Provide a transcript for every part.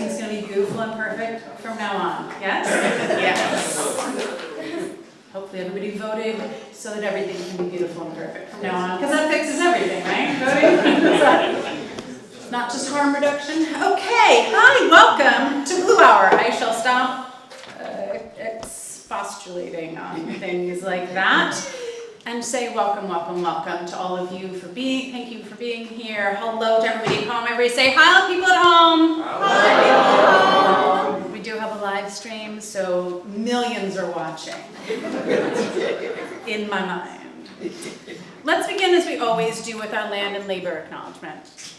everything's going to be beautiful and perfect from now on. Yes? Yes. Hopefully everybody voted so that everything can be beautiful and perfect from now on, because that fixes everything, right? Voting? Not just harm reduction. Okay, hi, welcome to Blue Hour. I shall stop expostulating on things like that and say welcome, welcome, welcome to all of you thank you for being here. Hello to everybody at home. Everybody say hi, people at home. Hi. We do have a live stream, so millions are watching in my mind. Let's begin as we always do with our land and labor acknowledgement.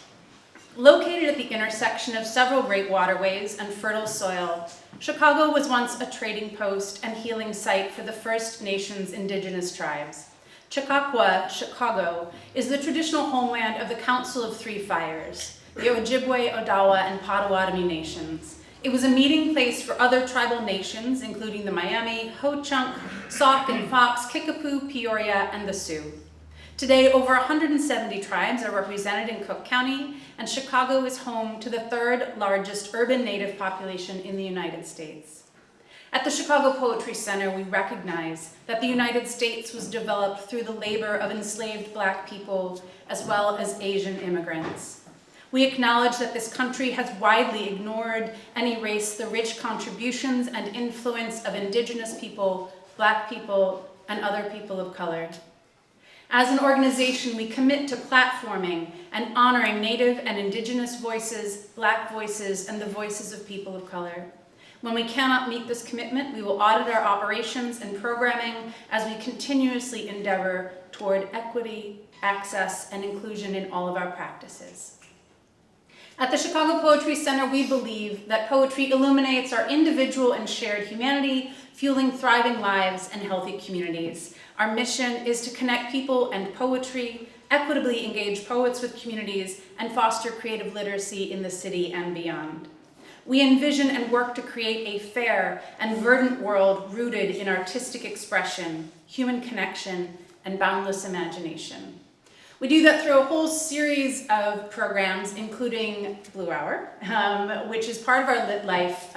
Located at the intersection of several great waterways and fertile soil, Chicago was once a trading post and healing site for the First Nations indigenous tribes. Chautauqua, Chicago, is the traditional homeland of the Council of Three Fires, the Ojibwe, Odawa, and Potawatomi nations. It was a meeting place for other tribal nations, including the Miami, Ho-Chunk, Sauk and Fox, Kickapoo, Peoria, and the Sioux. Today, over 170 tribes are represented in Cook County, and Chicago is home to the third largest urban Native population in the United States. At the Chicago Poetry Center, we recognize that the United States was developed through the labor of enslaved Black people as well as Asian immigrants. We acknowledge that this country has widely ignored and erased the rich contributions and influence of Indigenous people, Black people, and other people of color. As an organization, we commit to platforming and honoring Native and Indigenous voices, Black voices, and the voices of people of color. When we cannot meet this commitment, we will audit our operations and programming as we continuously endeavor toward equity, access, and inclusion in all of our practices. At the Chicago Poetry Center, we believe that poetry illuminates our individual and shared humanity, fueling thriving lives and healthy communities. Our mission is to connect people and poetry, equitably engage poets with communities, and foster creative literacy in the city and beyond. We envision and work to create a fair and verdant world rooted in artistic expression, human connection, and boundless imagination. We do that through a whole series of programs, including Blue Hour, which is part of our Lit Life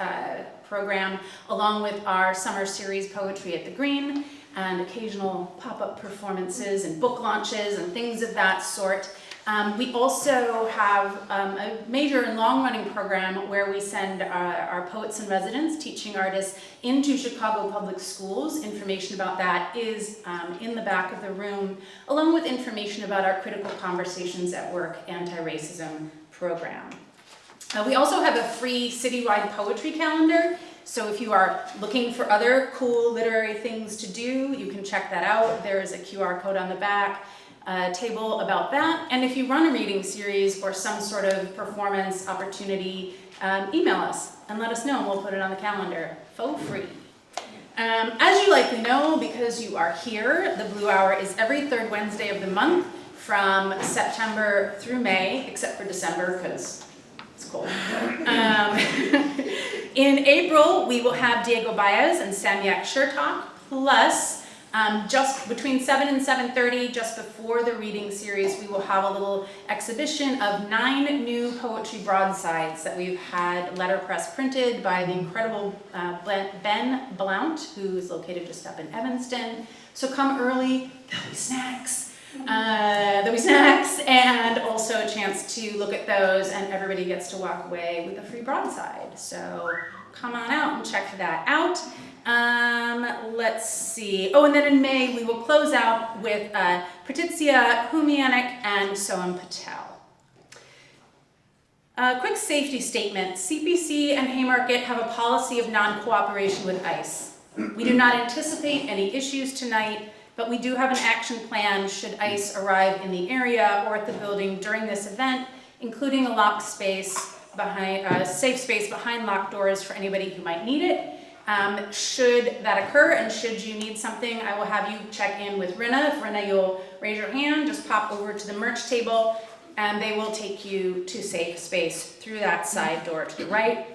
program, along with our summer series Poetry at the Green, and occasional pop-up performances and book launches and things of that sort. We also have a major and long-running program where we send our poets and residents, teaching artists, into Chicago public schools. Information about that is in the back of the room, along with information about our Critical Conversations at Work anti-racism program. We also have a free citywide poetry calendar. So if you are looking for other cool literary things to do, you can check that out. There is a QR code on the back table about that. And if you run a reading series or some sort of performance opportunity, email us and let us know, and we'll put it on the calendar for free. As you likely know, because you are here, the Blue Hour is every third Wednesday of the month from September through May, except for December because it's cold. In April, we will have Diego Baez and Samyak Shertok, plus just between 7 and 7:30, just before the reading series, we will have a little exhibition of 9 new poetry broadsides that we've had letterpress printed by the incredible Ben Blount, who is located just up in Evanston. So come early, there'll be snacks. And also a chance to look at those, and everybody gets to walk away with a free broadside. So come on out and check that out. Let's see. Oh, and then in May, we will close out with Patitsia Humianik and Soham Patel. Quick safety statement. CPC and Haymarket have a policy of non-cooperation with ICE. We do not anticipate any issues tonight, but we do have an action plan should ICE arrive in the area or at the building during this event, including a locked space behind, safe space behind locked doors for anybody who might need it. Should that occur, and should you need something, I will have you check in with Rinna. If Rinna, you'll raise your hand, just pop over to the merch table, and they will take you to safe space through that side door to the right.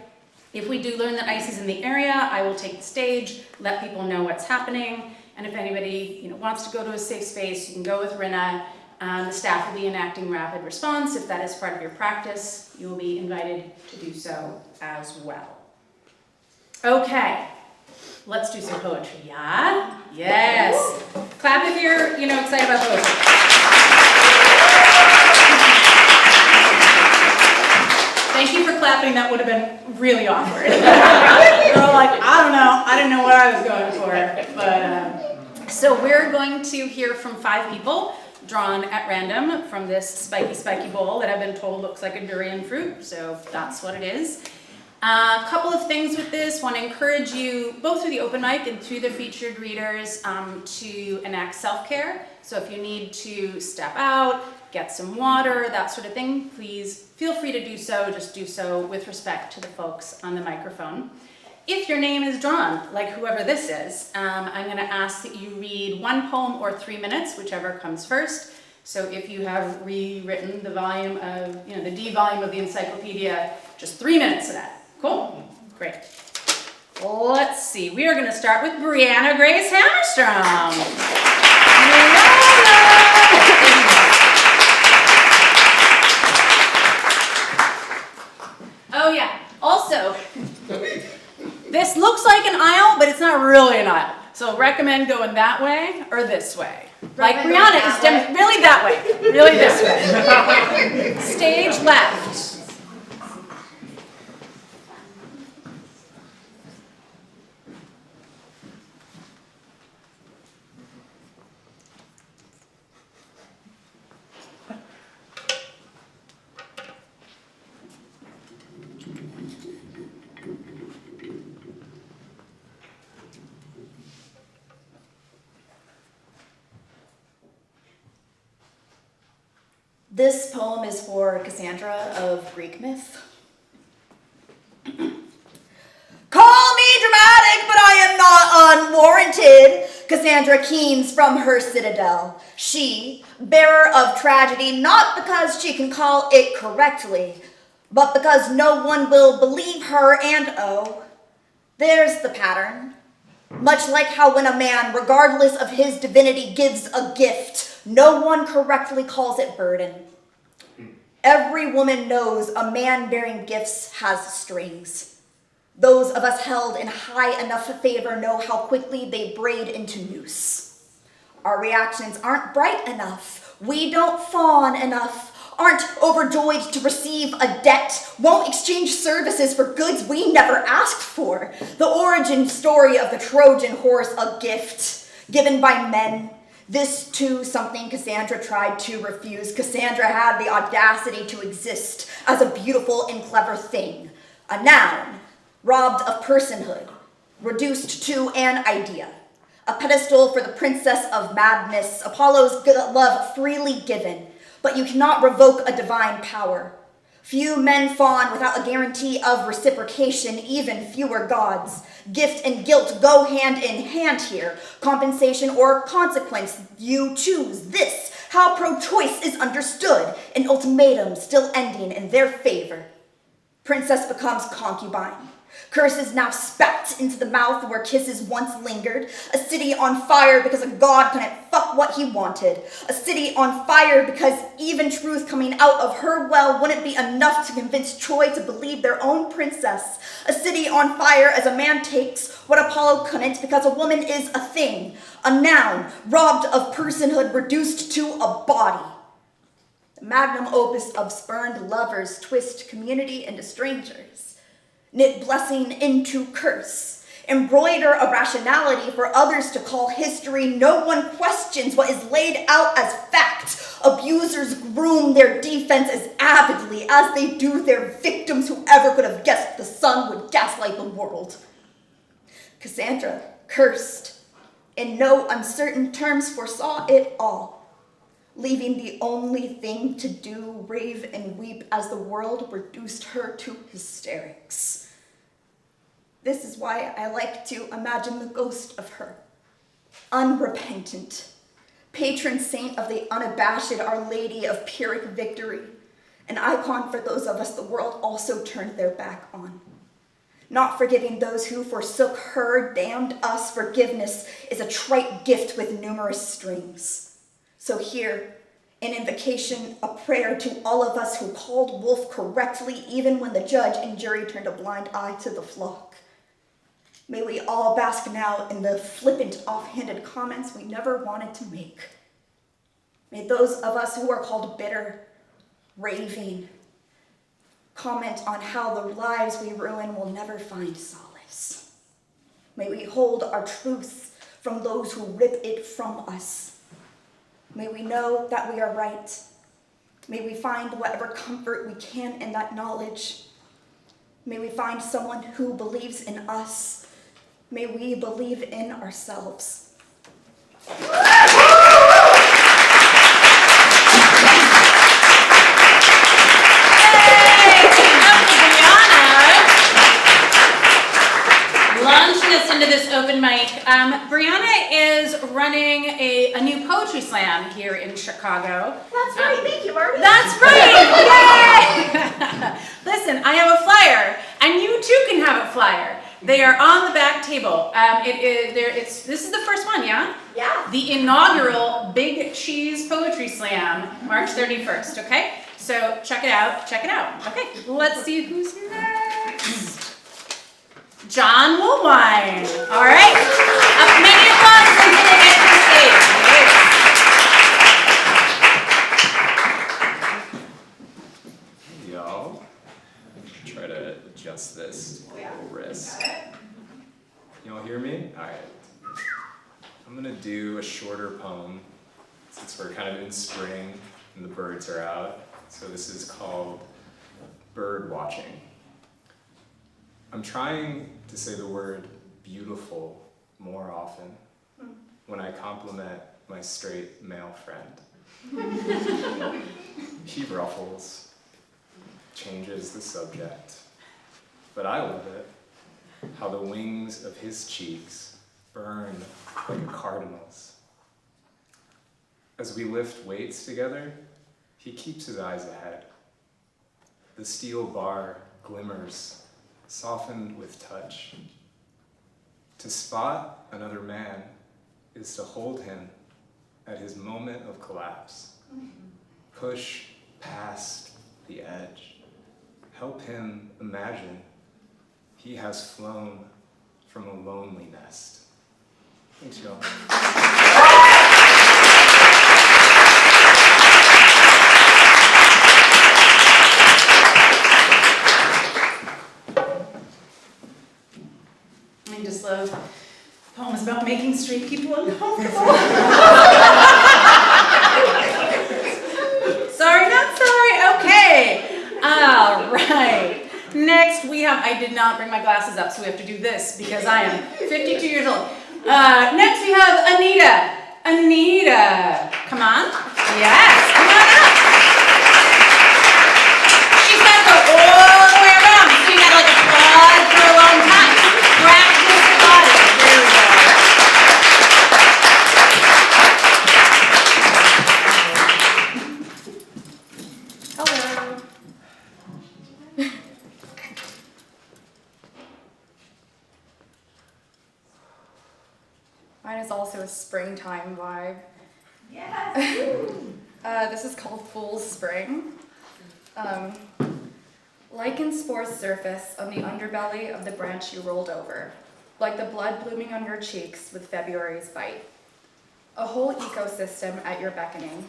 If we do learn that ICE is in the area, I will take the stage, let people know what's happening, and if anybody wants to go to a safe space, you can go with Rinna. The staff will be enacting rapid response. If that is part of your practice, you will be invited to do so as well. Okay, let's do some poetry, yeah? Yes. Clap if you're, excited about poetry. Thank you for clapping. That would have been really awkward. You're all like, I don't know. I didn't know what I was going for. But so we're going to hear from 5 people drawn at random from this spiky bowl that I've been told looks like a durian fruit. So that's what it is. A couple of things with this. Want to encourage you, both through the open mic and through the featured readers, to enact self-care. So if you need to step out, get some water, that sort of thing, please feel free to do so. Just do so with respect to the folks on the microphone. If your name is drawn, like whoever this is, I'm going to ask that you read 1 poem or 3 minutes, whichever comes first. So if you have rewritten the volume of, the D volume of the encyclopedia, just 3 minutes of that. Cool? Great. Let's see. We are going to start with Brianna Grace Hammerstrom. Oh yeah. Also, this looks like an aisle, but it's not really an aisle. So recommend going that way or this way. Like Brianna is really that way. Really this way. Stage left. This poem is for Cassandra of Greek myth. Call me dramatic, but I am not unwarranted. Cassandra Keynes from her citadel. She, bearer of tragedy, not because she can call it correctly, but because no one will believe her, and oh, there's the pattern. Much like how when a man, regardless of his divinity, gives a gift, no one correctly calls it burden. Every woman knows a man bearing gifts has strings. Those of us held in high enough favor know how quickly they braid into noose. Our reactions aren't bright enough. We don't fawn enough. Aren't overjoyed to receive a debt. Won't exchange services for goods we never asked for. The origin story of the Trojan horse, a gift given by men. This, too, something Cassandra tried to refuse. Cassandra had the audacity to exist as a beautiful and clever thing, a noun, robbed of personhood, reduced to an idea, a pedestal for the princess of madness, Apollo's love freely given, but you cannot revoke a divine power. Few men fawn without a guarantee of reciprocation, even fewer gods. Gift and guilt go hand in hand here. Compensation or consequence, you choose this. How pro-choice is understood, an ultimatum still ending in their favor. Princess becomes concubine. Curses now spat into the mouth where kisses once lingered. A city on fire because a god couldn't fuck what he wanted. A city on fire because even truth coming out of her well wouldn't be enough to convince Troy to believe their own princess. A city on fire as a man takes what Apollo couldn't because a woman is a thing, a noun, robbed of personhood, reduced to a body. The magnum opus of spurned lovers twist community into strangers. Knit blessing into curse, embroider a rationality for others to call history. No one questions what is laid out as fact. Abusers groom their defense as avidly as they do their victims. Whoever could have guessed the sun would gaslight the world? Cassandra, cursed, in no uncertain terms foresaw it all, leaving the only thing to do, rave and weep as the world reduced her to hysterics. This is why I like to imagine the ghost of her, unrepentant, patron saint of the unabashed, Our Lady of Pyrrhic victory, an icon for those of us the world also turned their back on. Not forgiving those who forsook her, damned us. Forgiveness is a trite gift with numerous strings. So here, an invocation, a prayer to all of us who called wolf correctly even when the judge and jury turned a blind eye to the flock. May we all bask now in the flippant, offhanded comments we never wanted to make. May those of us who are called bitter, raving, comment on how the lives we ruin will never find solace. May we hold our truths from those who rip it from us. May we know that we are right. May we find whatever comfort we can in that knowledge. May we find someone who believes in us. May we believe in ourselves. Launching us into this open mic. Brianna is running a new poetry slam here in Chicago. That's right, thank you, Marty. That's right, yay! Listen, I have a flyer, and you too can have a flyer. They are on the back table. This is the first one, yeah? Yeah. The inaugural Big Cheese Poetry Slam, March 31st, okay? So check it out, Okay, let's see who's next. John Woolwine. All right. Many applause until they get to the stage. Hey, y'all. Try to adjust this to a little wrist. Y'all hear me? All right. I'm gonna do a shorter poem since we're kind of in spring and the birds are out. So this is called Bird Watching. I'm trying to say the word beautiful more often when I compliment my straight male friend. He ruffles, changes the subject, but I love it, how the wings of his cheeks burn like a cardinal's. As we lift weights together, he keeps his eyes ahead. The steel bar glimmers, softened with touch. To spot another man is to hold him at his moment of collapse. Push past the edge. Help him imagine he has flown from a lonely nest. Thanks, y'all. I just love poems about making straight people uncomfortable. Sorry, not sorry. Okay. All right. Next we have, I did not bring my glasses up, so we have to do this because I am 52 years old. Next we have Anita. Anita, come on. Yes, come on up. She's got to go all the way around. So you got like applause for a long time. Practice the body. There we go. Hello. Mine is also a springtime vibe. Yes. This is called Fool's Spring. Lichen spores surface on the underbelly of the branch you rolled over, like the blood blooming on your cheeks with February's bite. A whole ecosystem at your beckoning.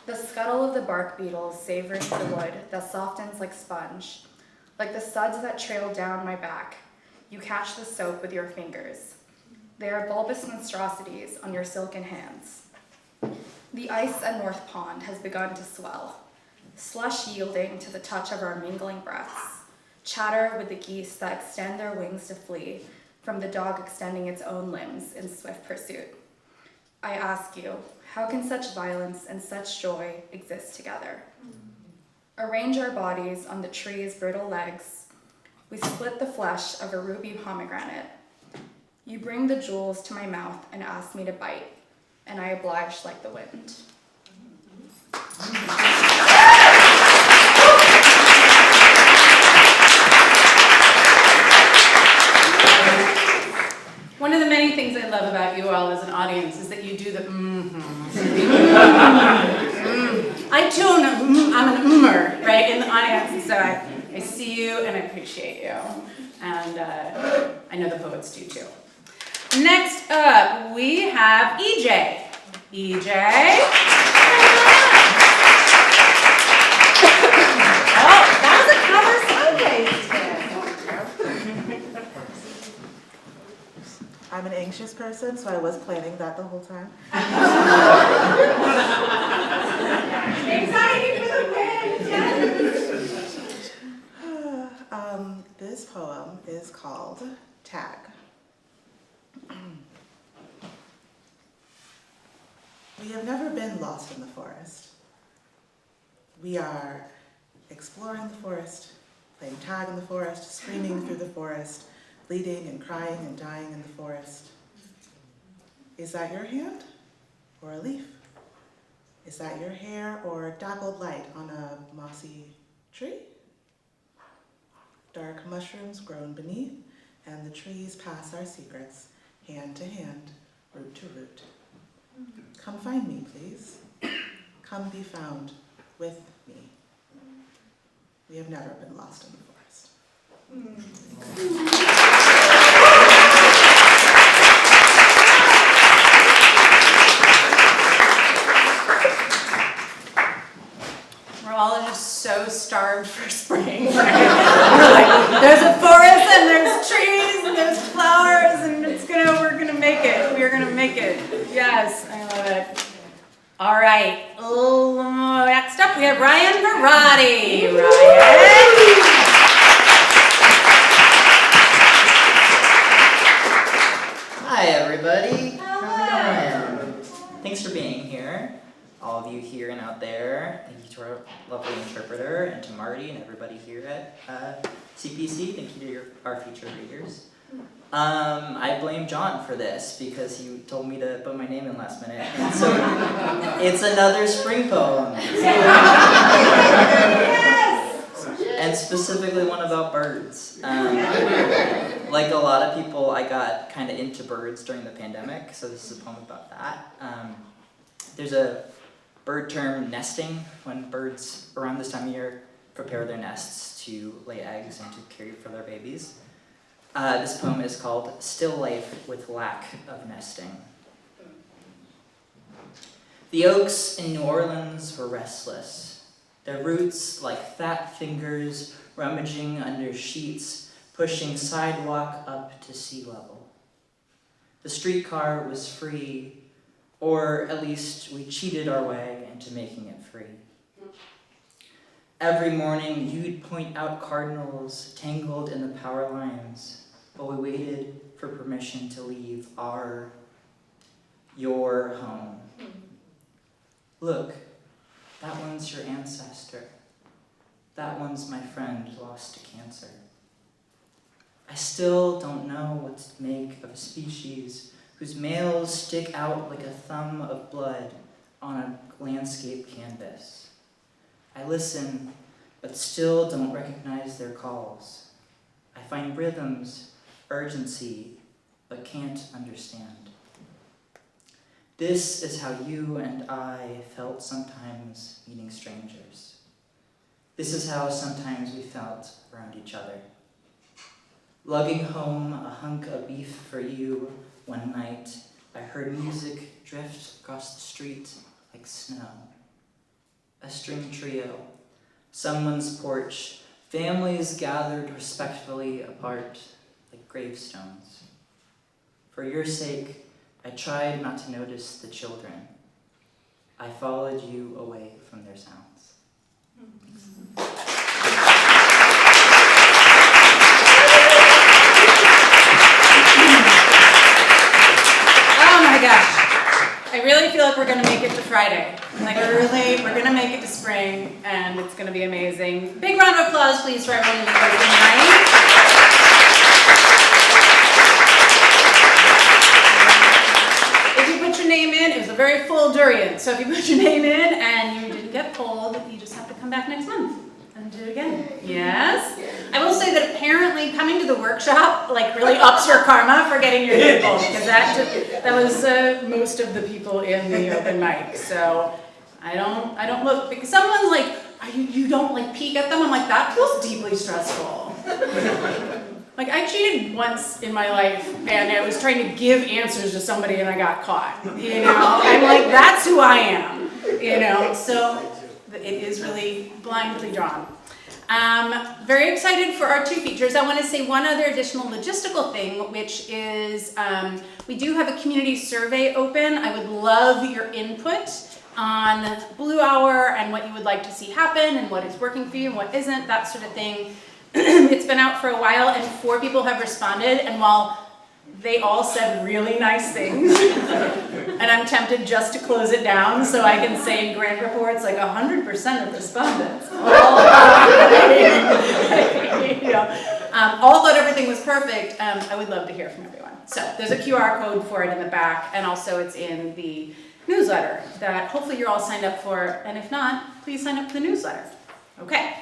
The scuttle of the bark beetles savoring the wood that softens like sponge. Like the suds that trail down my back, you catch the soap with your fingers. They are bulbous monstrosities on your silken hands. The ice at North Pond has begun to swell, slush yielding to the touch of our mingling breaths, chatter with the geese that extend their wings to flee from the dog extending its own limbs in swift pursuit. I ask you, how can such violence and such joy exist together? Arrange our bodies on the tree's brittle legs. We split the flesh of a ruby pomegranate. You bring the jewels to my mouth and ask me to bite, and I oblige like the wind. One of the many things I love about you all as an audience is that you do the too I'm an ummer, right, in the audience, and so I see you and I appreciate you. And I know the poets do too. Next up, we have EJ. EJ. Oh, that was a cover Sunday. I'm an anxious person, so I was planning that the whole time. Anxiety for the win. This poem is called Tag. We have never been lost in the forest. We are exploring the forest, playing tag in the forest, screaming through the forest, bleeding and crying and dying in the forest. Is that your hand or a leaf? Is that your hair or dappled light on a mossy tree? Dark mushrooms grown beneath, and the trees pass our secrets, hand to hand, root to root. Come find me, please. Come be found with me. We have never been lost in the forest. We're all just so starved for spring. We're like, there's a forest and there's trees and there's flowers and we're gonna make it. We're gonna make it. Yes, I love it. All right. Next up we have Ryan Verratti. Ryan. Hi everybody. How's it going? Thanks for being here. All of you here and out there. Thank you to our lovely interpreter and to Marty and everybody here at CPC. Thank you to our featured readers. I blame John for this because he told me to put my name in last minute. And so it's another spring poem. And specifically one about birds. Like a lot of people, I got kind of into birds during the pandemic, so this is a poem about that. There's a bird term, nesting, when birds around this time of year prepare their nests to lay eggs and to care for their babies. This poem is called Still Life with Lack of Nesting. The oaks in New Orleans were restless, their roots like fat fingers rummaging under sheets, pushing sidewalk up to sea level. The streetcar was free, or at least we cheated our way into making it free. Every morning you'd point out cardinals tangled in the power lines, but we waited for permission to leave your home. Look, that one's your ancestor. That one's my friend lost to cancer. I still don't know what to make of a species whose males stick out like a thumb of blood on a landscape canvas. I listen, but still don't recognize their calls. I find rhythms, urgency, but can't understand. This is how you and I felt sometimes meeting strangers. This is how sometimes we felt around each other. Lugging home a hunk of beef for you one night, I heard music drift across the street like snow. A string trio, someone's porch, families gathered respectfully apart like gravestones. For your sake, I tried not to notice the children. I followed you away from their sounds. Oh my gosh. I really feel like we're gonna make it to Friday. Like we're gonna make it to spring and it's gonna be amazing. Big round of applause please for everyone who's here tonight. If you put your name in, it was a very full durian. So if you put your name in and you didn't get pulled, you just have to come back next month and do it again. Yes? I will say that apparently coming to the workshop like really ups your karma for getting your name pulled because that was most of the people in the open mic. So I don't look, because someone's like, you don't like peek at them? I'm like, that feels deeply stressful. Like, I cheated once in my life, and I was trying to give answers to somebody, and I got caught, you know? I'm like, that's who I am, you know? So it is really blindly drawn. Very excited for our 2 features. I want to say one other additional logistical thing, which is we do have a community survey open. I would love your input on Blue Hour and what you would like to see happen and what is working for you and what isn't, that sort of thing. It's been out for a while and 4 people have responded, and while they all said really nice things, and I'm tempted just to close it down so I can say in grant reports like 100% of respondents all thought everything was perfect. I would love to hear from everyone. So there's a QR code for it in the back, and also it's in the newsletter that hopefully you're all signed up for, and if not, please sign up for the newsletter. Okay.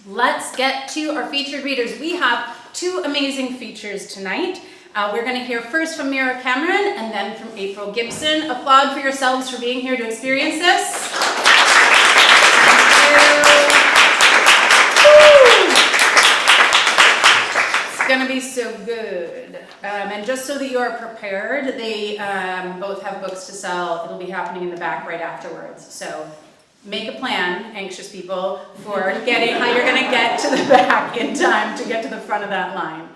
Let's get to our featured readers. We have 2 amazing features tonight. We're going to hear first from Mira Cameron and then from April Gibson. Applaud for yourselves for being here to experience this. It's going to be so good. And just so that you are prepared, they both have books to sell. It'll be happening in the back right afterwards. So make a plan, anxious people, for getting how you're going to get to the back in time to get to the front of that line.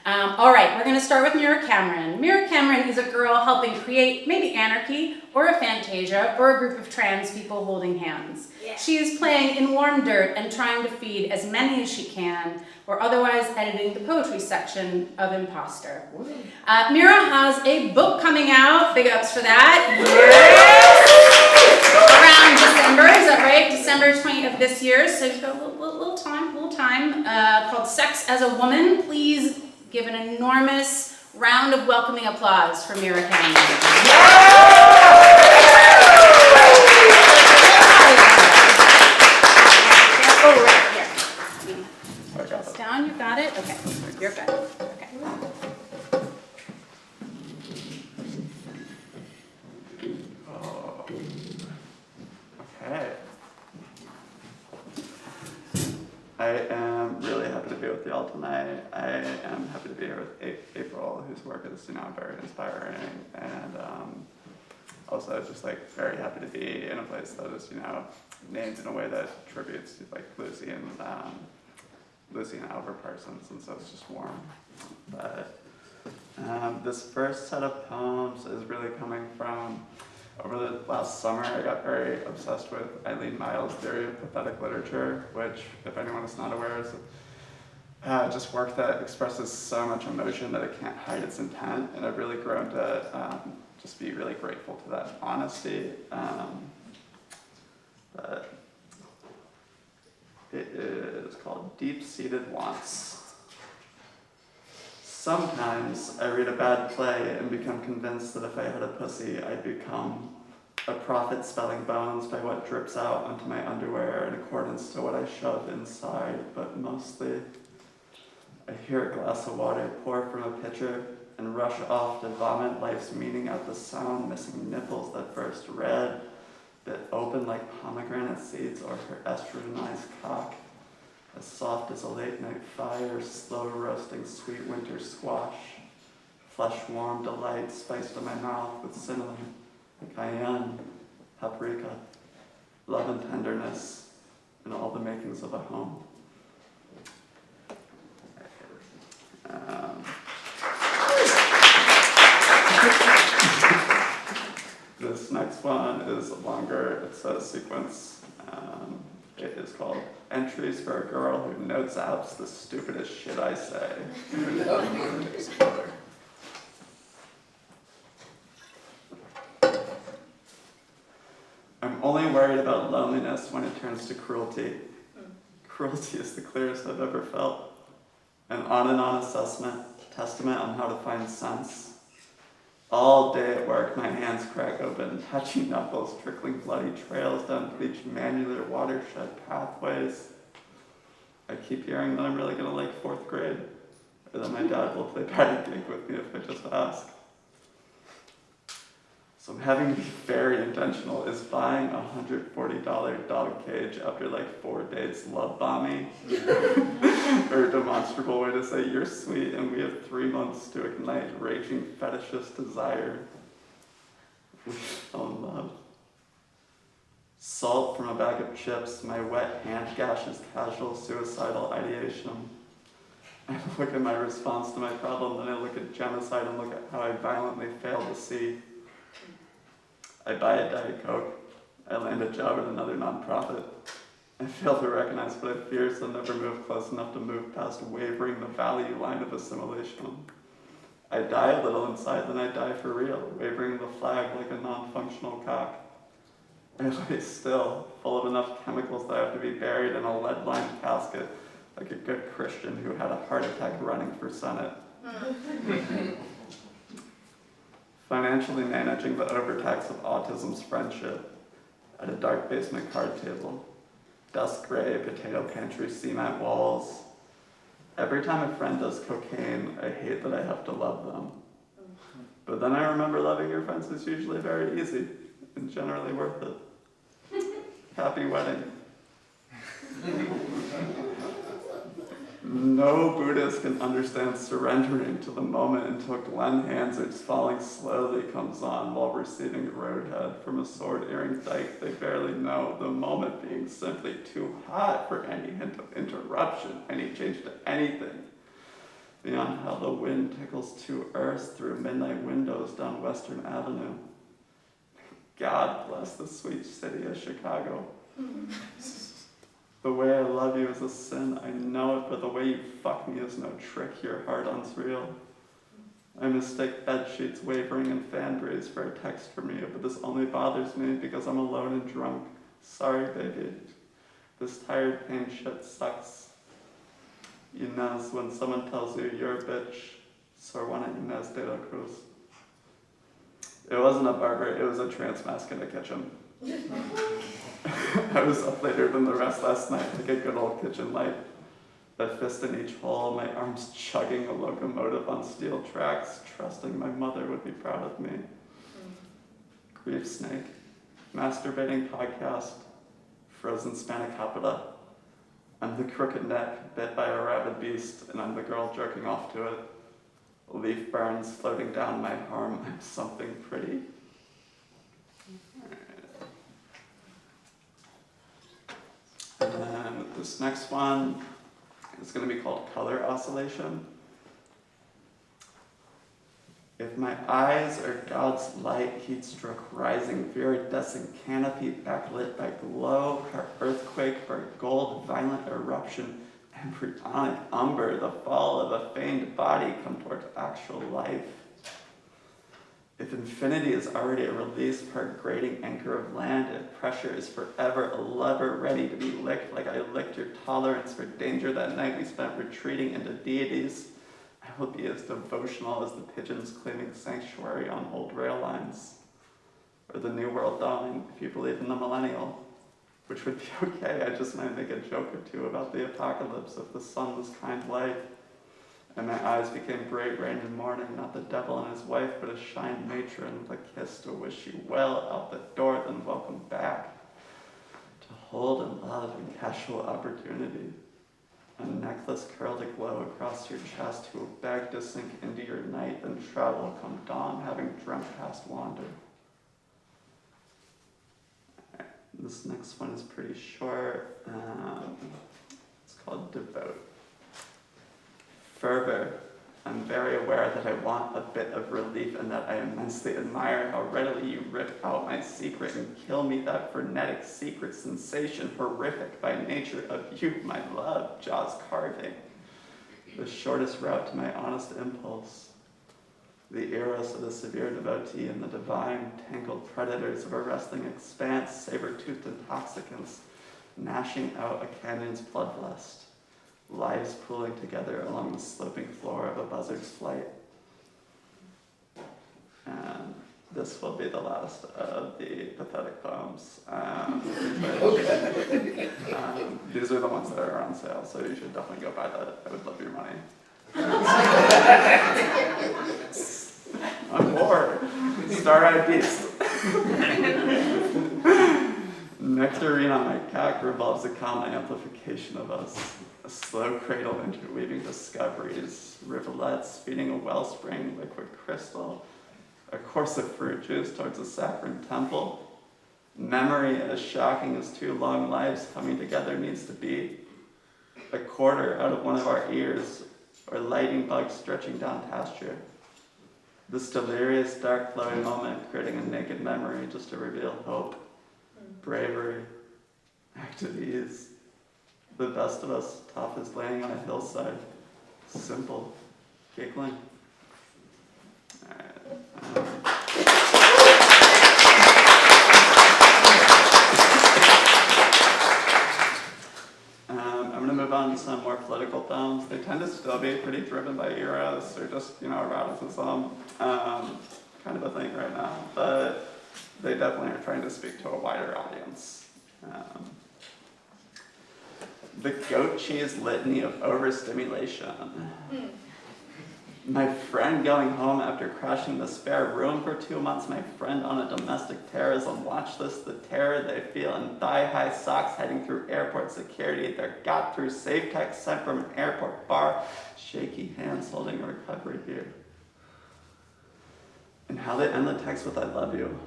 All right, we're going to start with Mira Cameron. Mira Cameron is a girl helping create maybe anarchy or a fantasia or a group of trans people holding hands. Yeah. She is playing in warm dirt and trying to feed as many as she can, or otherwise editing the poetry section of Imposter. Mira has a book coming out, big ups for that. Yes! Around December, is that right? December 20th of this year, so you've got a little time, called Sex as a Woman. Please give an enormous round of welcoming applause for Mira Cameron. Oh, right here. Put this down, you got it? Okay, you're good. Okay. Okay. I am really happy to be with y'all tonight. I am happy to be here with April, whose work is, very inspiring, and also just very happy to be in a place that is, named in a way that tributes to Lucy and Albert Parsons, and so it's just warm. But this first set of poems is really coming from. Over the last summer, I got very obsessed with Eileen Myles' theory of pathetic literature, which, if anyone is not aware, is just work that expresses so much emotion that it can't hide its intent, and I've really grown to just be really grateful to that honesty. But it is called Deep-Seated Wants. Sometimes I read a bad play and become convinced that if I had a pussy, I'd become a prophet spelling bones by what drips out onto my underwear in accordance to what I shove inside, but mostly I hear a glass of water pour from a pitcher and rush off to vomit life's meaning out the sound, missing nipples that burst red, that open like pomegranate seeds or her estrogenized cock. As soft as a late-night fire, slow-roasting sweet winter squash, flesh-warm delight spiced in my mouth with cinnamon, cayenne, paprika, love and tenderness, and all the makings of a home. This next one is longer. It's a sequence. It is called Entries for a Girl Who Notes Apps the Stupidest Shit I Say. I'm only worried about loneliness when it turns to cruelty. Cruelty is the clearest I've ever felt. An on-and-on testament on how to find sense. All day at work, my hands crack open, touchy knuckles, trickling bloody trails down bleached manular watershed pathways. I keep hearing that I'm really gonna like 4th grade, or that my dad will play patty cake with me if I just ask. So I'm having to be very intentional. Is buying a $140 dog cage after like 4 days love bombing or a demonstrable way to say you're sweet and we have 3 months to ignite raging fetishist desire? We fell in love. Salt from a bag of chips, my wet hand gashes casual suicidal ideation. I look at my response to my problem, then I look at genocide and look at how I violently fail to see. I buy a Diet Coke. I land a job at another nonprofit. I fail to recognize what I fear, so never move close enough to move past wavering the value line of assimilation. I die a little inside, then I die for real, wavering the flag like a non-functional cock. I lay still, full of enough chemicals that I have to be buried in a lead-lined casket, like a good Christian who had a heart attack running for Senate. Financially managing the overtax of autism's friendship at a dark basement card table. Dust gray potato pantry cement walls. Every time a friend does cocaine, I hate that I have to love them. But then I remember loving your friends is usually very easy and generally worth it. Happy wedding. No Buddhist can understand surrendering to the moment until Glenn Hansard's Falling Slowly comes on while receiving a roadhead from a sword-earring dyke they barely know, the moment being simply too hot for any hint of interruption, any change to anything. Beyond how the wind tickles two earths through midnight windows down Western Avenue. God bless the sweet city of Chicago. The way I love you is a sin, I know it, but the way you fuck me is no trick, your heart-on's real. I mistake bed sheets wavering in fan breeze for a text from you, but this only bothers me because I'm alone and drunk. Sorry, baby. This tired pain shit sucks. Inez, when someone tells you you're a bitch, Sor Juana Inez de la Cruz. It wasn't a barber, it was a trance mask in a kitchen. I was up later than the rest last night, like a good old kitchen light. A fist in each hole, my arms chugging a locomotive on steel tracks, trusting my mother would be proud of me. Grief snake, masturbating podcast, frozen spanakopita. I'm the crooked neck bit by a rabid beast, and I'm the girl jerking off to it. Leaf burns floating down my arm, I'm something pretty. And then this next one is going to be called Color Oscillation. If my eyes are God's light, heat stroke rising, viridescent canopy backlit by glow, her earthquake, her gold, violent eruption, embryonic umber, the fall of a feigned body come towards actual life. If infinity is already a release per grating anchor of land, if pressure is forever a lever ready to be licked like I licked your tolerance for danger that night we spent retreating into deities, I will be as devotional as the pigeons claiming sanctuary on old rail lines. Or the New World dawning, if you believe in the millennial, which would be okay, I just might make a joke or two about the apocalypse if the sun was kind light. And my eyes became bright rain and morning, not the devil and his wife, but a shined matron with a kiss to wish you well out the door, then welcome back. To hold and love in casual opportunity. A necklace curled aglow across your chest who will beg to sink into your night, then travel come dawn, having dreamt past wander. This next one is pretty short. It's called Devote. Fervor. I'm very aware that I want a bit of relief and that I immensely admire how readily you rip out my secret and kill me that frenetic secret sensation, horrific by nature of you, my love, jaws carving. The shortest route to my honest impulse. The eros of the severe devotee and the divine, tangled predators of a wrestling expanse, saber-toothed intoxicants, gnashing out a canyon's bloodlust. Lives pooling together along the sloping floor of a buzzard's flight. And this will be the last of the pathetic poems. These are the ones that are on sale, so you should definitely go buy that. I would love your money. I'm bored. Star-eyed beast. Nectarine on my cack revolves a calm amplification of us. A slow cradle interweaving discoveries, rivulets feeding a wellspring, liquid crystal, a course of fruit juice towards a saccharine temple. Memory as shocking as 2 long lives coming together needs to be. A quarter out of one of our ears, or lightning bugs stretching down pasture. This delirious, dark, flowing moment, creating a naked memory just to reveal hope, bravery, active ease. The best of us, tough as laying on a hillside, simple, giggling. I'm gonna move on to some more political poems. They tend to still be pretty driven by eras or just, eroticism, kind of a thing right now, but they definitely are trying to speak to a wider audience. The goat cheese litany of overstimulation. My friend going home after crashing the spare room for 2 months. My friend on a domestic terrorism watch list. The terror they feel in thigh-high socks heading through airport security. They're got through safe text sent from an airport bar. Shaky hands holding a recovery beer. And how they end the text with "I love you."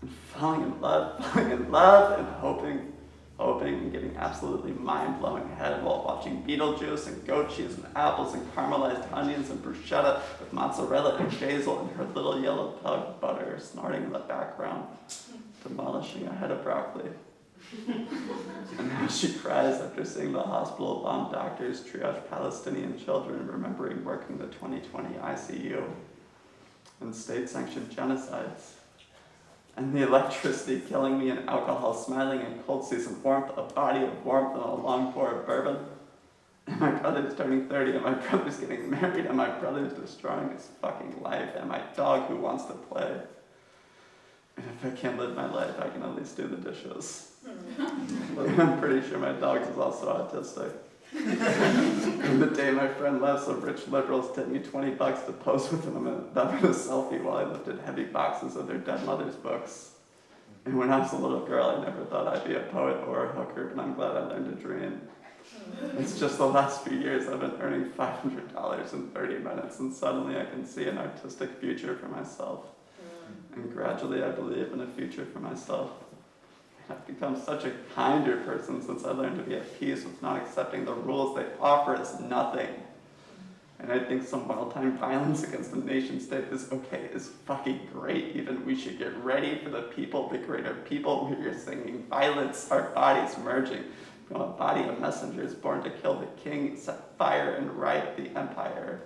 And falling in love, and hoping and getting absolutely mind-blowing head while watching Beetlejuice and goat cheese and apples and caramelized onions and bruschetta with mozzarella and basil and her little yellow pug butter snorting in the background, demolishing a head of broccoli. And how she cries after seeing the hospital bomb doctors triage Palestinian children, remembering working the 2020 ICU and state-sanctioned genocides. And the electricity killing me, and alcohol smiling, and cold season warmth, a body of warmth, and a long pour of bourbon. And my brother's turning 30, and my brother's getting married, and my brother's destroying his fucking life, and my dog who wants to play. And if I can't live my life, I can at least do the dishes. I'm pretty sure my dog is also autistic. And the day my friend left, some rich liberals tipped me $20 to pose with them in a selfie while I lifted heavy boxes of their dead mother's books. And when I was a little girl, I never thought I'd be a poet or a hooker, but I'm glad I learned to dream. It's just the last few years I've been earning $500 in 30 minutes, and suddenly I can see an artistic future for myself. And gradually I believe in a future for myself. I've become such a kinder person since I learned to be at peace with not accepting the rules they offer as nothing. And I think some well-timed violence against the nation state is okay, is fucking great. Even we should get ready for the people, the greater people. We are singing violence, our bodies merging from a body of messengers born to kill the king, set fire and right the empire.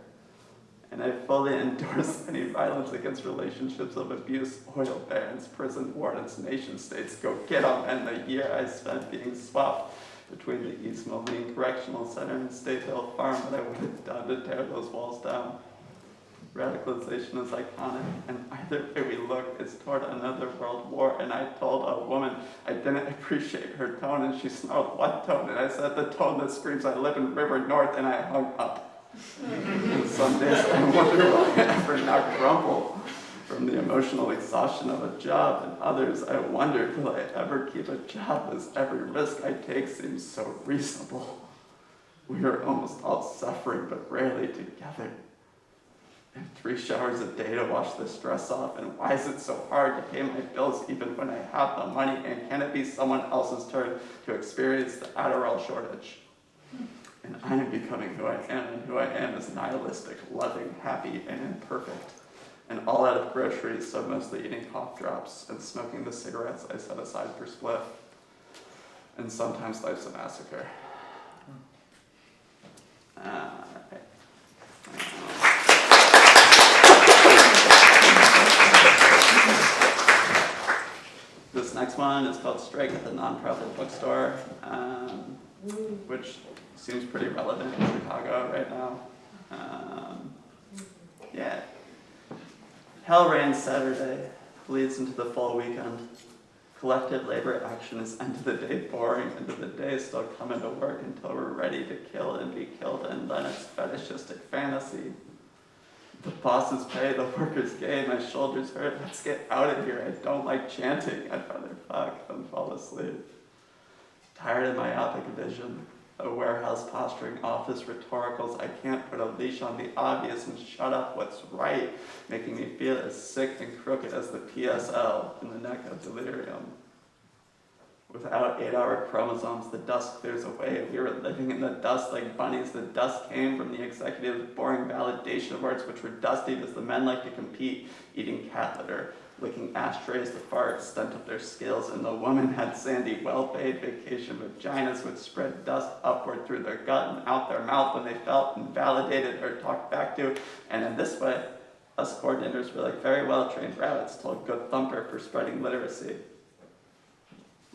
And I fully endorse any violence against relationships of abuse, oil barons, prison wardens, nation states. Go get them. And the year I spent being swapped between the East Moline Correctional Center and State Hill Farm, what I would have done to tear those walls down. Radicalization is iconic, and either way we look is toward another world war. And I told a woman I didn't appreciate her tone, and she snarled, "What tone?" And I said, "The tone that screams I live in River North," and I hung up. And some days I wonder will I ever not grumble from the emotional exhaustion of a job, and others I wonder will I ever keep a job as every risk I take seems so reasonable. We are almost all suffering but rarely together. And 3 showers a day to wash the stress off, and why is it so hard to pay my bills even when I have the money, and can it be someone else's turn to experience the Adderall shortage? And I am becoming who I am, and who I am is nihilistic, loving, happy, and imperfect. And all out of groceries, so mostly eating cough drops and smoking the cigarettes I set aside for spliff. And sometimes life's a massacre. Alright. This next one is called Strike at the Nonprofit Bookstore, which seems pretty relevant in Chicago right now. Yeah. Hell rains Saturday, bleeds into the full weekend. Collective labor action is end of the day boring, end of the day still coming to work until we're ready to kill and be killed, and then it's fetishistic fantasy. The bosses pay, the workers gain, my shoulders hurt. Let's get out of here. I don't like chanting. I'd rather fuck than fall asleep. Tired of myopic vision, a warehouse posturing, office rhetoricals. I can't put a leash on the obvious and shut up what's right, making me feel as sick and crooked as the PSL in the neck of delirium. Without 8-hour chromosomes, the dust clears away. We were living in the dust like bunnies. The dust came from the executive's boring validation awards, which were dusty as the men like to compete, eating cat litter, licking ashtrays the far extent of their skills, and the woman had sandy, well-paid vacation vaginas which spread dust upward through their gut and out their mouth when they felt invalidated or talked back to. And in this way, us coordinators were like very well-trained rabbits told good thumper for spreading literacy.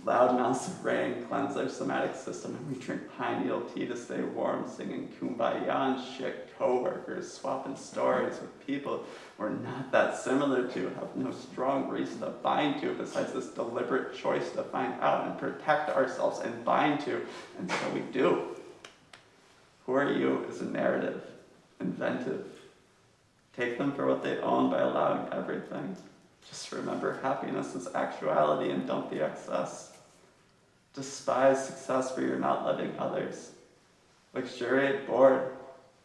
Loud mouths of rain cleanse their somatic system, and we drink pine needle tea to stay warm, singing kumbaya and shit, co-workers, swapping stories with people we're not that similar to, have no strong reason to bind to besides this deliberate choice to find out and protect ourselves and bind to, and so we do. Who are you is a narrative, inventive. Take them for what they own by allowing everything. Just remember, happiness is actuality and don't be excess. Despise success where you're not loving others. Luxuriate bored.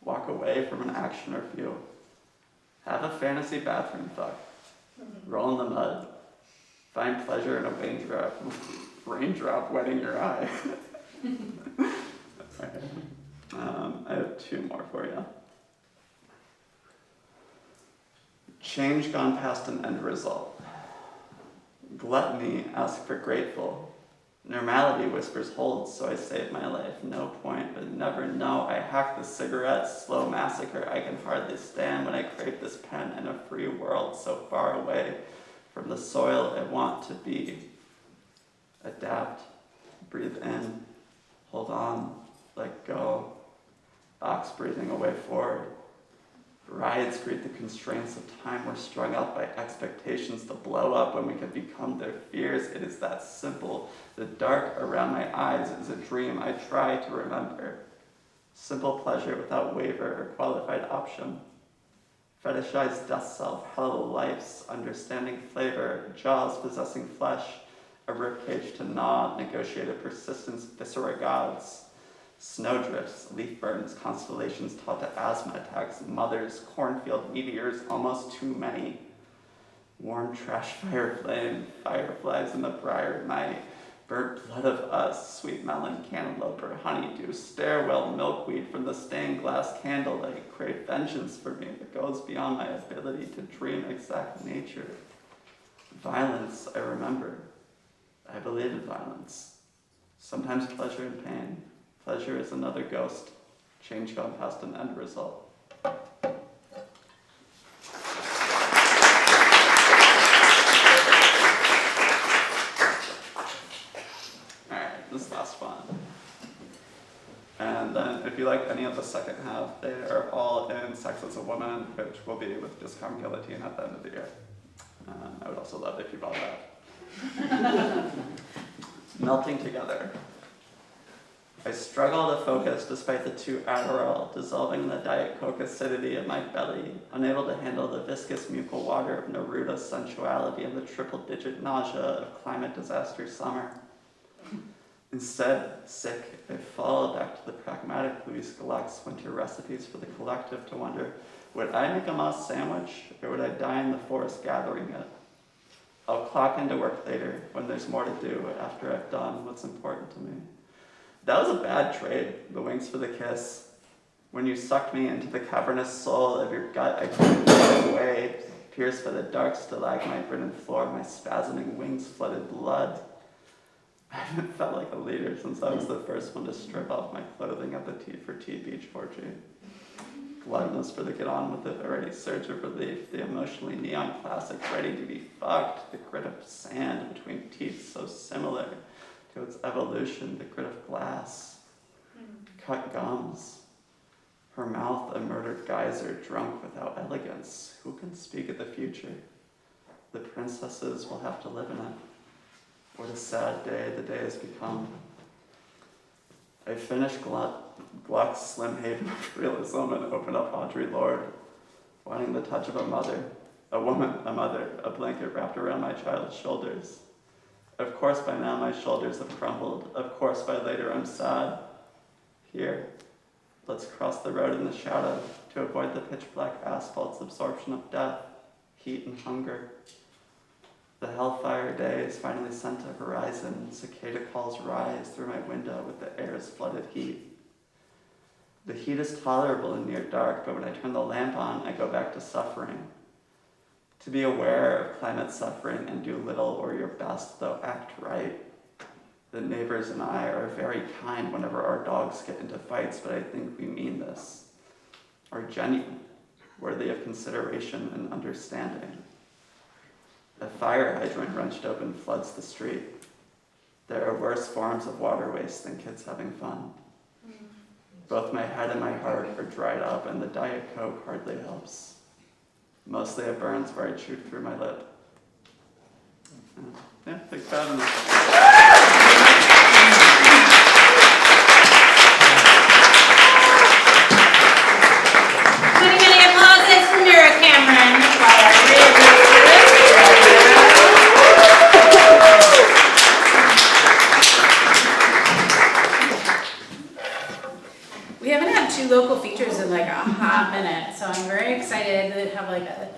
Walk away from an action or few. Have a fantasy bathroom fuck. Roll in the mud. Find pleasure in a raindrop wetting your eye. Okay. I have 2 more for you. Change gone past an end result. Gluttony, ask for grateful. Normality whispers hold, so I save my life. No point, but never know. I hack the cigarette, slow massacre. I can hardly stand when I crave this pen in a free world so far away from the soil I want to be. Adapt, breathe in, hold on, let go. Box breathing away forward. Riots greet the constraints of time. We're strung up by expectations to blow up when we can become their fears. It is that simple. The dark around my eyes is a dream I try to remember. Simple pleasure without waiver or qualified option. Fetishized dust self, hello life's understanding flavor, jaws possessing flesh, a ribcage to gnaw, negotiated persistence, viscera gods. Snowdrifts, leaf burns, constellations taught to asthma attacks, mothers, cornfield meteors, almost too many. Warm trash fire flame, fireflies in the briar night, burnt blood of us, sweet melon, cantaloupe, or honeydew, stairwell milkweed from the stained glass candlelight, crave vengeance for me that goes beyond my ability to dream exact nature. Violence, I remember. I believe in violence. Sometimes pleasure and pain. Pleasure is another ghost. Change gone past an end result. Alright, this last one. And then if you like any of the second half, they are all in Sex as a Woman, which will be with Discount Guillotine at the end of the year. I would also love it if you bought that. Melting together. I struggle to focus despite the 2 Adderall dissolving in the Diet Coke acidity of my belly, unable to handle the viscous mucal water of Neruda's sensuality and the triple-digit nausea of climate disaster summer. Instead, sick, I fall back to the pragmatic Louis Galec's winter recipes for the collective to wonder, would I make a moss sandwich, or would I die in the forest gathering it? I'll clock into work later, when there's more to do, after I've done what's important to me. That was a bad trade, the wings for the kiss. When you sucked me into the cavernous soul of your gut, I couldn't get away, pierced by the dark stalagmite-ridden floor, my spasming wings flooded blood. I haven't felt like a leader since I was the first one to strip off my clothing at the T4T beach orgy. Gluttonous for the get on with it already surge of relief, the emotionally neon classic ready to be fucked, the grit of sand between teeth so similar to its evolution, the grit of glass, cut gums, her mouth a murdered geyser drunk without elegance. Who can speak of the future? The princesses will have to live in it. What a sad day the day has become. I finished Gluck's Slim Haven of Realism and opened up Audre Lorde. wanting the touch of a mother, a woman, a mother, a blanket wrapped around my child's shoulders. Of course by now my shoulders have crumbled. Of course by later I'm sad. Here, let's cross the road in the shadow to avoid the pitch black asphalt's absorption of death, heat, and hunger. The hellfire day is finally sent to horizon. Cicada calls rise through my window with the air's flooded heat. The heat is tolerable in near dark, but when I turn the lamp on, I go back to suffering. To be aware of climate suffering and do little or your best, though act right. The neighbors and I are very kind whenever our dogs get into fights, but I think we mean this. Are genuine, worthy of consideration and understanding. A fire hydrant wrenched open floods the street. There are worse forms of water waste than kids having fun. Both my head and my heart are dried up, and the Diet Coke hardly helps. Mostly it burns where I chewed through my lip. Yeah, thanks for having me. Many applauses for Mira Cameron. We haven't had two local features in like a hot minute, so I'm very excited to have like a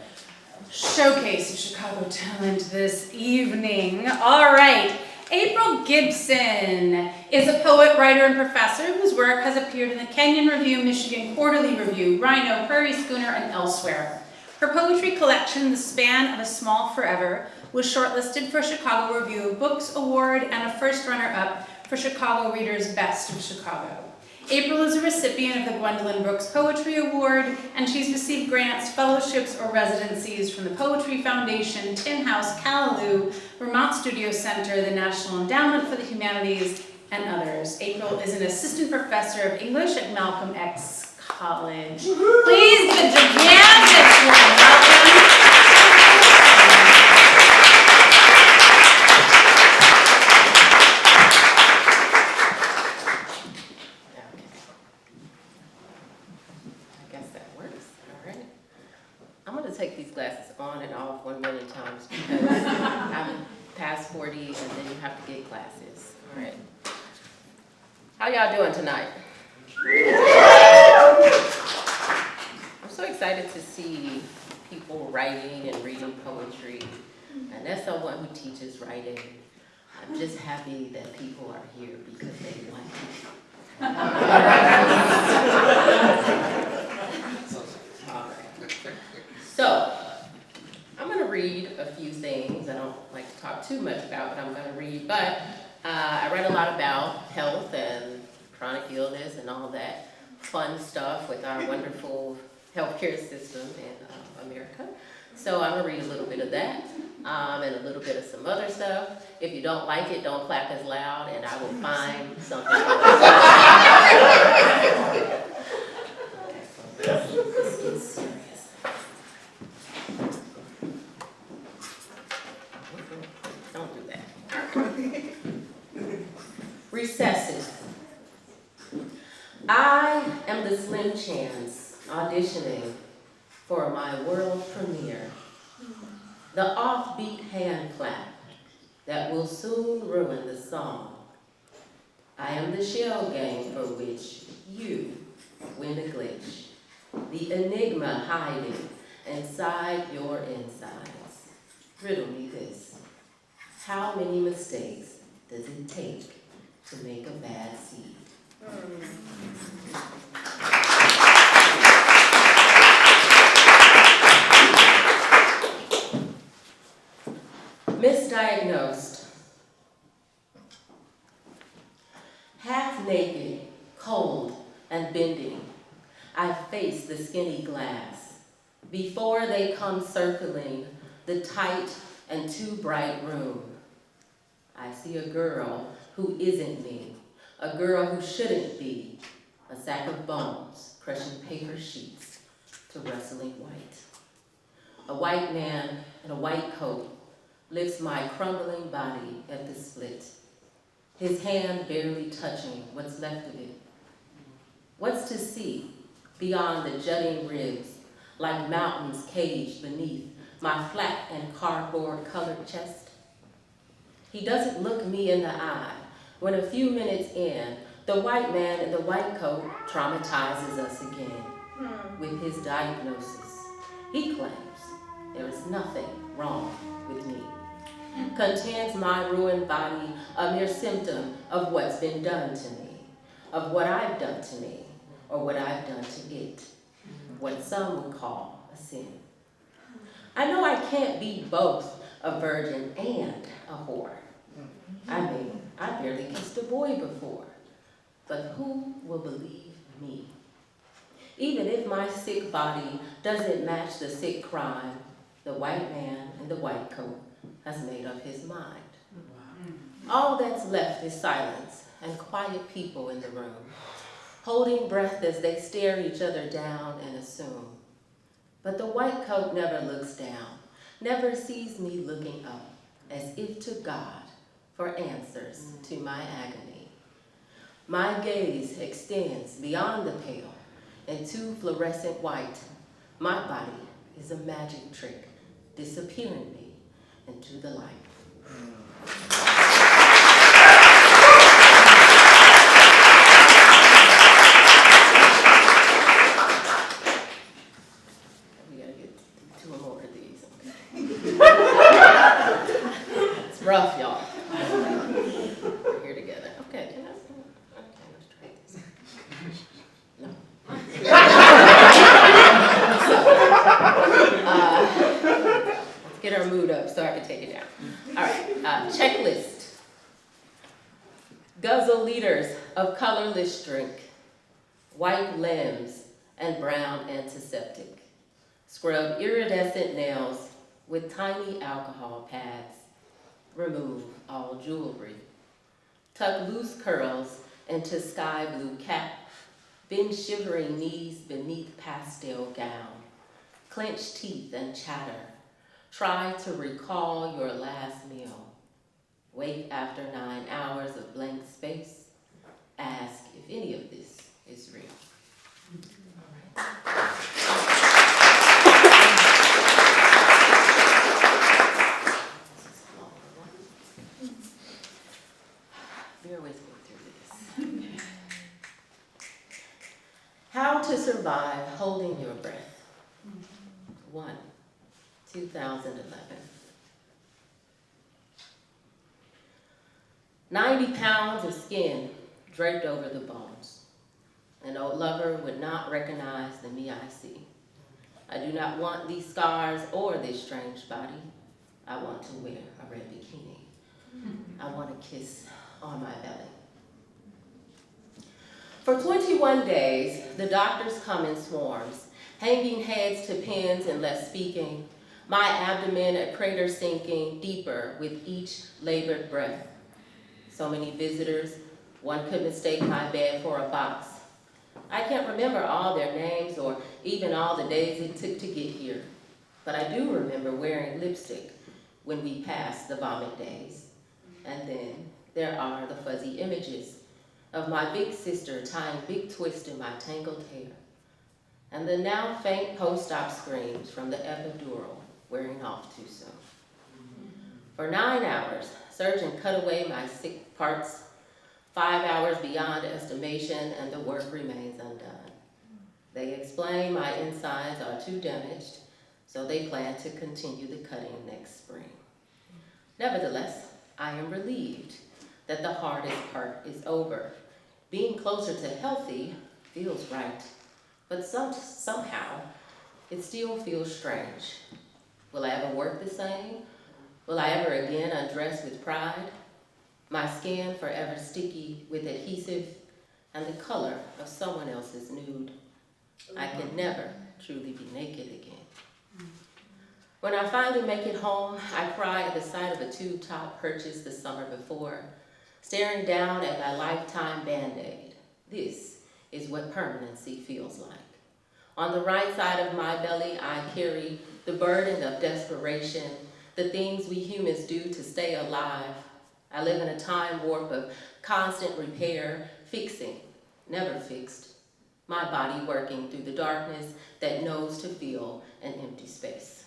showcase of Chicago talent this evening. All right, April Gibson is a poet, writer, and professor whose work has appeared in the Kenyon Review, Michigan Quarterly Review, Rhino, Prairie Schooner, and elsewhere. Her poetry collection, The Span of a Small Forever, was shortlisted for Chicago Review of Books Award and a first runner-up for Chicago Reader's Best of Chicago. April is a recipient of the Gwendolyn Brooks Poetry Award, and she's received grants, fellowships, or residencies from the Poetry Foundation, Tin House, Callaloo, Vermont Studio Center, the National Endowment for the Humanities, and others. April is an assistant professor of English at Malcolm X College. Please give a gigantic warm welcome. Take these glasses on and off 1 million times because I'm past 40 and then you have to get glasses. All right. How y'all doing tonight? I'm so excited to see people writing and reading poetry. And as someone who teaches writing, I'm just happy that people are here because they want to. So, I'm going to read a few things. I don't like to talk too much about what I'm going to read, but I read a lot about health and chronic illness and all that fun stuff with our wonderful healthcare system in America. So I'm going to read a little bit of that and a little bit of some other stuff. If you don't like it, don't clap as loud, and I will find something else. This is serious. Don't do that. Recessive. I am the Slim Chance auditioning for my world premiere. The offbeat hand clap that will soon ruin the song. I am the shell game for which you win a glitch. The enigma hiding inside your insides. Riddle me this. How many mistakes does it take to make a bad seed? Misdiagnosed. Half naked, cold, and bending, I face the skinny glass. Before they come circling the tight and too bright room, I see a girl who isn't me, a girl who shouldn't be, a sack of bones crushing paper sheets to rustling white. A white man in a white coat lifts my crumbling body at the split, his hand barely touching what's left of it. What's to see beyond the jutting ribs, like mountains caged beneath my flat and cardboard-colored chest. He doesn't look me in the eye when a few minutes in, the white man in the white coat traumatizes us again with his diagnosis. He claims there is nothing wrong with me. Contends my ruined body a mere symptom of what's been done to me, of what I've done to me, or what I've done to it, what some would call a sin. I know I can't be both a virgin and a whore. I mean, I barely kissed a boy before, but who will believe me? Even if my sick body doesn't match the sick crime, the white man in the white coat has made up his mind. All that's left is silence and quiet people in the room, holding breath as they stare each other down and assume. But the white coat never looks down, never sees me looking up, as if to God for answers to my agony. My gaze extends beyond the pale into fluorescent white. My body is a magic trick, disappearing me into the light. We gotta get 2 more of these. It's rough, y'all. We're here together. Okay, let's try this. No. Let's get our mood up so I can take it down. All right, checklist. Guzzle liters of colorless drink, white limbs and brown antiseptic. Scrub iridescent nails with tiny alcohol pads. Remove all jewelry. Tuck loose curls into sky blue cap. Bend shivering knees beneath pastel gown. Clench teeth and chatter. Try to recall your last meal. Wake after 9 hours of blank space. Ask if any of this is real. All right. Bear with me through this. How to survive holding your breath. 1, 2011. 90 pounds of skin draped over the bones. An old lover would not recognize the me I see. I do not want these scars or this strange body. I want to wear a red bikini. I want a kiss on my belly. For 21 days, the doctors come in swarms, hanging heads to pins and less speaking, my abdomen a crater sinking deeper with each labored breath. So many visitors, one could mistake my bed for a box. I can't remember all their names or even all the days it took to get here, but I do remember wearing lipstick when we passed the vomit days. And then there are the fuzzy images of my big sister tying big twists in my tangled hair, and the now faint post-op screams from the epidural wearing off too soon. For 9 hours, surgeon cut away my sick parts, 5 hours beyond estimation, and the work remains undone. They explain my insides are too damaged, so they plan to continue the cutting next spring. Nevertheless, I am relieved that the hardest part is over. Being closer to healthy feels right, but somehow it still feels strange. Will I ever work the same? Will I ever again undress with pride? My skin forever sticky with adhesive and the color of someone else's nude. I can never truly be naked again. When I finally make it home, I cry at the sight of a tube top purchased the summer before, staring down at my lifetime Band-Aid. This is what permanency feels like. On the right side of my belly, I carry the burden of desperation, the things we humans do to stay alive. I live in a time warp of constant repair, fixing, never fixed. my body working through the darkness that knows to fill an empty space.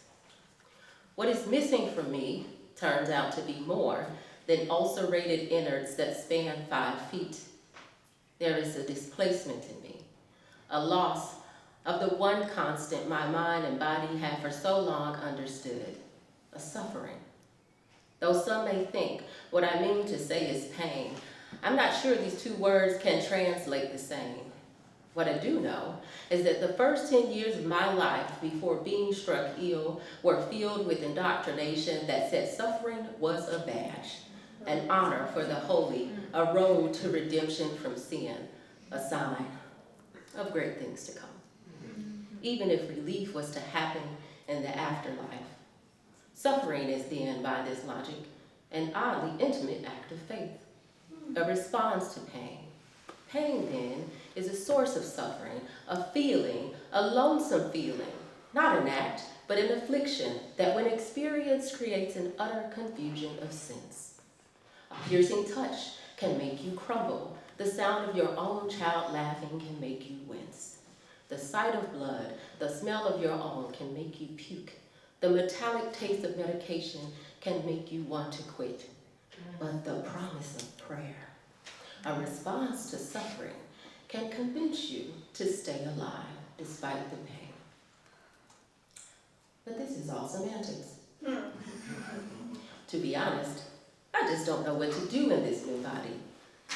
What is missing from me turns out to be more than ulcerated innards that span 5 feet. There is a displacement in me, a loss of the one constant my mind and body have for so long understood, a suffering. Though some may think what I mean to say is pain, I'm not sure these two words can translate the same. What I do know is that the first 10 years of my life before being struck ill were filled with indoctrination that said suffering was a badge, an honor for the holy, a road to redemption from sin, a sign of great things to come. Even if relief was to happen in the afterlife. Suffering is then, by this logic, an oddly intimate act of faith, a response to pain. Pain, then, is a source of suffering, a feeling, a lonesome feeling, not an act, but an affliction that when experienced creates an utter confusion of sense. A piercing touch can make you crumble. The sound of your own child laughing can make you wince. The sight of blood, the smell of your own can make you puke. The metallic taste of medication can make you want to quit. But the promise of prayer, a response to suffering, can convince you to stay alive despite the pain. But this is all semantics. To be honest, I just don't know what to do in this new body.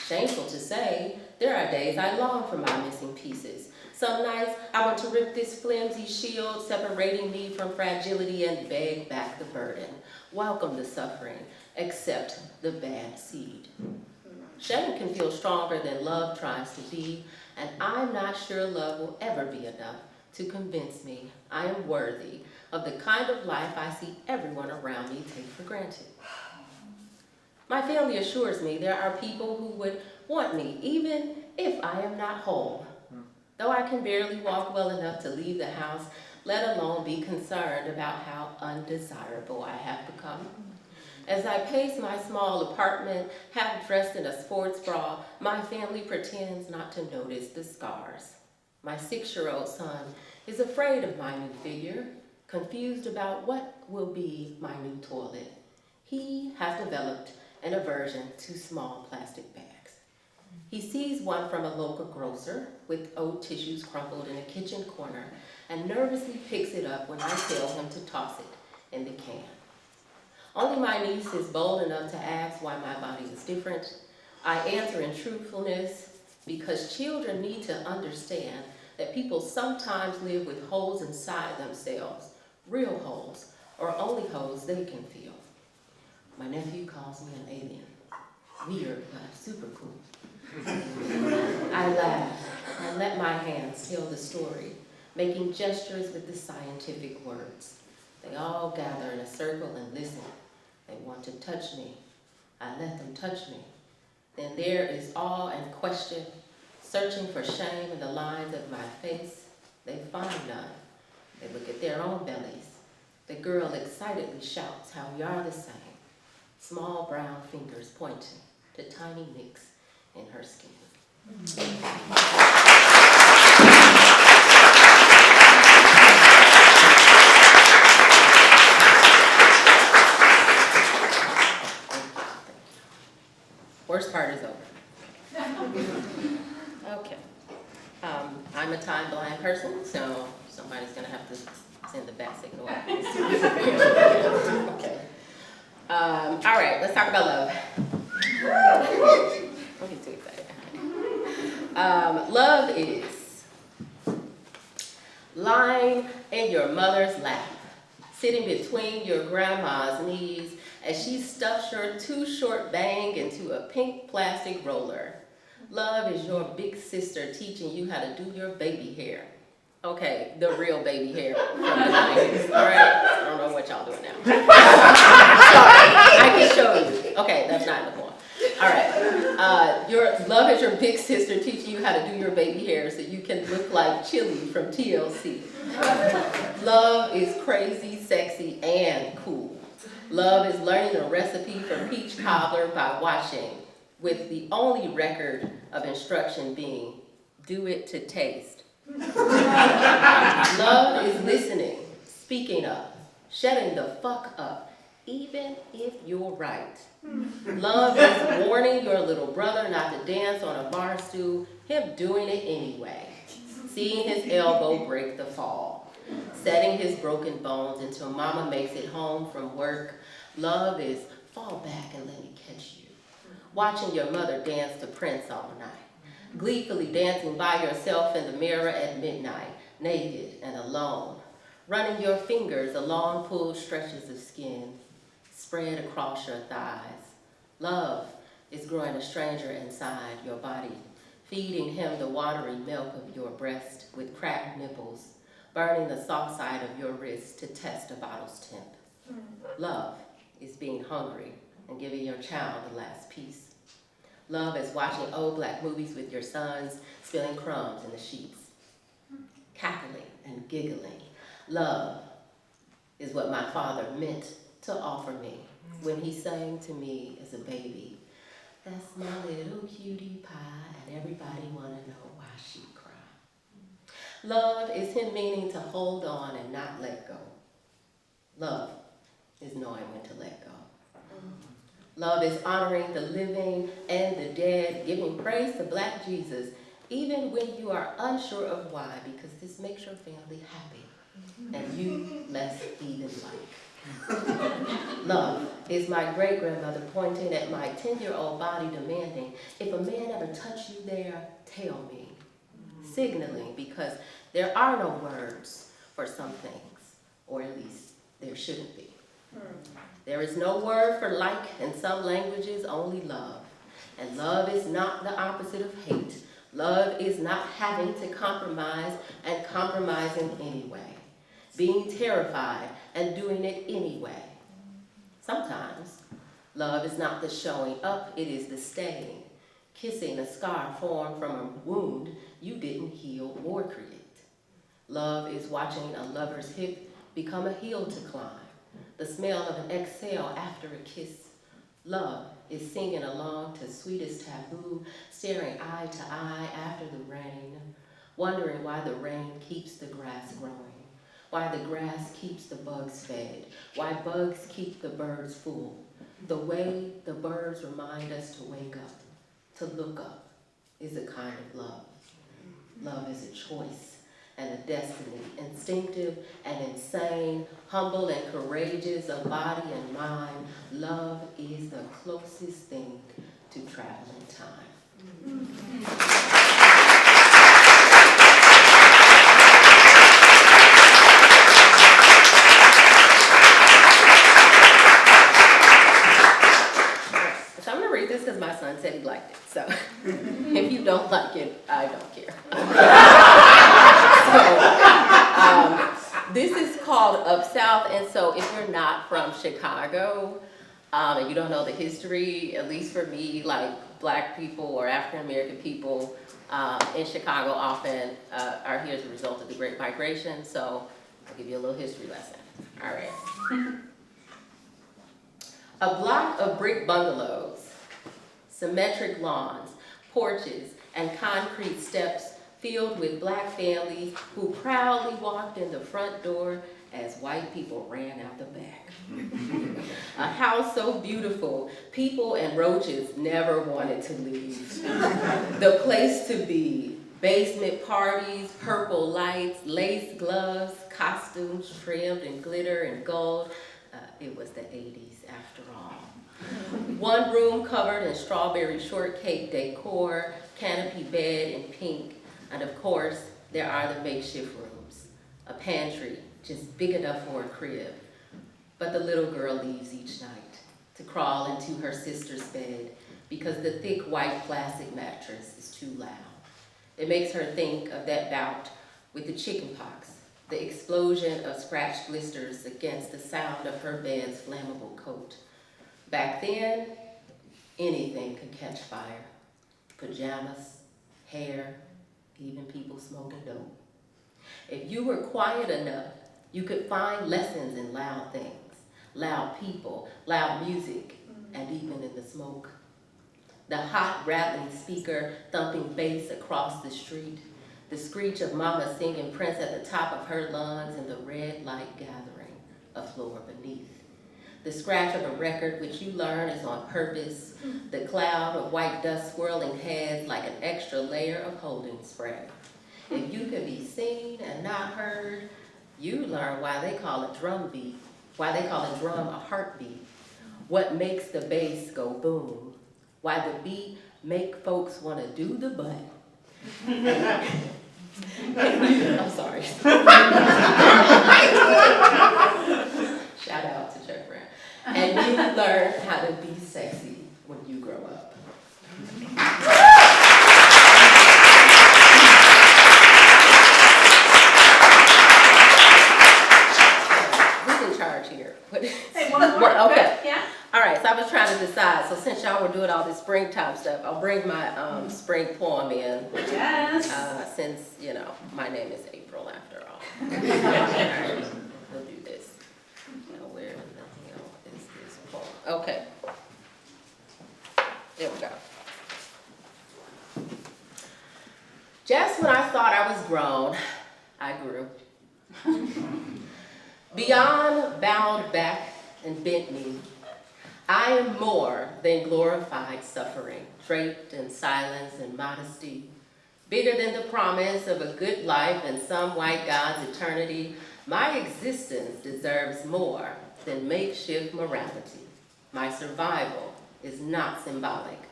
Shameful to say, there are days I long for my missing pieces. Some nights I want to rip this flimsy shield separating me from fragility and beg back the burden. Welcome the suffering, accept the bad seed. Shame can feel stronger than love tries to be, and I'm not sure love will ever be enough to convince me I am worthy of the kind of life I see everyone around me take for granted. My family assures me there are people who would want me even if I am not whole. Though I can barely walk well enough to leave the house, let alone be concerned about how undesirable I have become. As I pace my small apartment, half dressed in a sports bra, my family pretends not to notice the scars. My 6-year-old son is afraid of my new figure, confused about what will be my new toilet. He has developed an aversion to small plastic bags. He sees one from a local grocer with old tissues crumpled in a kitchen corner and nervously picks it up when I tell him to toss it in the can. Only my niece is bold enough to ask why my body is different. I answer in truthfulness because children need to understand that people sometimes live with holes inside themselves, real holes, or only holes they can feel. My nephew calls me an alien. Weird, but super cool. I laugh and let my hands tell the story, making gestures with the scientific words. They all gather in a circle and listen. They want to touch me. I let them touch me. Then there is awe and question, searching for shame in the lines of my face. They find none. They look at their own bellies. The girl excitedly shouts how we are the same. Small brown fingers pointing to tiny nicks in her skin. Worst part is over. Okay. I'm a time-blind person, so somebody's gonna have to send the bat signal. Okay. All right, let's talk about love. Don't get too excited. Love is lying in your mother's lap, sitting between your grandma's knees as she stuffs your too short bang into a pink plastic roller. Love is your big sister teaching you how to do your baby hair. Okay, the real baby hair from the 90s, all right? I don't know what y'all doing now. Sorry, I can show you. Okay, that's not the point. All right, your love is your big sister teaching you how to do your baby hair so you can look like Chili from TLC. Love is crazy, sexy, and cool. Love is learning a recipe for peach cobbler by watching, with the only record of instruction being do it to taste. Love is listening, speaking up, shutting the fuck up, even if you're right. Love is warning your little brother not to dance on a bar stool, him doing it anyway. Seeing his elbow break the fall. Setting his broken bones until mama makes it home from work. Love is fall back and let me catch you. Watching your mother dance to Prince all night. Gleefully dancing by yourself in the mirror at midnight, naked and alone. Running your fingers along pulled stretches of skin, spread across your thighs. Love is growing a stranger inside your body, feeding him the watery milk of your breast with cracked nipples, burning the soft side of your wrist to test a bottle's temp. Love is being hungry and giving your child the last piece. Love is watching old black movies with your sons, spilling crumbs in the sheets, cackling and giggling. Love is what my father meant to offer me when he sang to me as a baby. That's my little cutie pie, and everybody wanna know why she cry. Love is him meaning to hold on and not let go. Love is knowing when to let go. Love is honoring the living and the dead, giving praise to Black Jesus, even when you are unsure of why, because this makes your family happy and you less heathen-like. Love is my great-grandmother pointing at my 10-year-old body demanding, if a man ever touched you there, tell me. Signaling, because there are no words for some things, or at least there shouldn't be. There is no word for like in some languages, only love. And love is not the opposite of hate. Love is not having to compromise and compromising anyway. Being terrified and doing it anyway. Sometimes, love is not the showing up, it is the staying. Kissing a scar formed from a wound you didn't heal or create. Love is watching a lover's hip become a hill to climb. The smell of an exhale after a kiss. Love is singing along to sweetest taboo, staring eye to eye after the rain, wondering why the rain keeps the grass growing, why the grass keeps the bugs fed, why bugs keep the birds full, the way the birds remind us to wake up, to look up, is a kind of love. Love is a choice and a destiny, instinctive and insane, humble and courageous of body and mind. Love is the closest thing to traveling time. So I'm gonna read this because my son said he liked it. So if you don't like it, I don't care. This is called Up South, and so if you're not from Chicago, and you don't know the history, at least for me, like Black people or African American people in Chicago often are here as a result of the Great Migration, so I'll give you a little history lesson. All right. A block of brick bungalows, symmetric lawns, porches, and concrete steps filled with Black families who proudly walked in the front door as white people ran out the back. A house so beautiful, people and roaches never wanted to leave. The place to be, basement parties, purple lights, lace gloves, costumes trimmed in glitter and gold. It was the 80s after all. One room covered in strawberry shortcake decor, canopy bed in pink, and of course, there are the makeshift rooms, a pantry just big enough for a crib. But the little girl leaves each night to crawl into her sister's bed because the thick white plastic mattress is too loud. It makes her think of that bout with the chicken pox, the explosion of scratched blisters against the sound of her bed's flammable coat. Back then, anything could catch fire. Pajamas, hair, even people smoking dope. If you were quiet enough, you could find lessons in loud things, loud people, loud music, and even in the smoke. The hot rattling speaker thumping bass across the street. The screech of mama singing Prince at the top of her lungs in the red light gathering, a floor beneath. The scratch of a record which you learn is on purpose. The cloud of white dust swirling heads like an extra layer of holding spray. If you could be seen and not heard, you learn why they call a drum beat, why they call a drum a heartbeat, what makes the bass go boom, why the beat make folks want to do the butt. I'm sorry. Shout out to Chuck Brown. And you learn how to be sexy when you grow up. Who's in charge here? Hey, one more. Okay. Yeah. All right, so I was trying to decide. So since y'all were doing all this springtime stuff, I'll bring my spring poem in. Yes. Since, you know, my name is April after all. All right, we'll do this. Now, where in the hell is this poem? Okay. There we go. Just when I thought I was grown, I grew. Beyond bowed back and bent knee, I am more than glorified suffering, draped in silence and modesty. Bigger than the promise of a good life and some white God's eternity, my existence deserves more than makeshift morality. My survival is not symbolic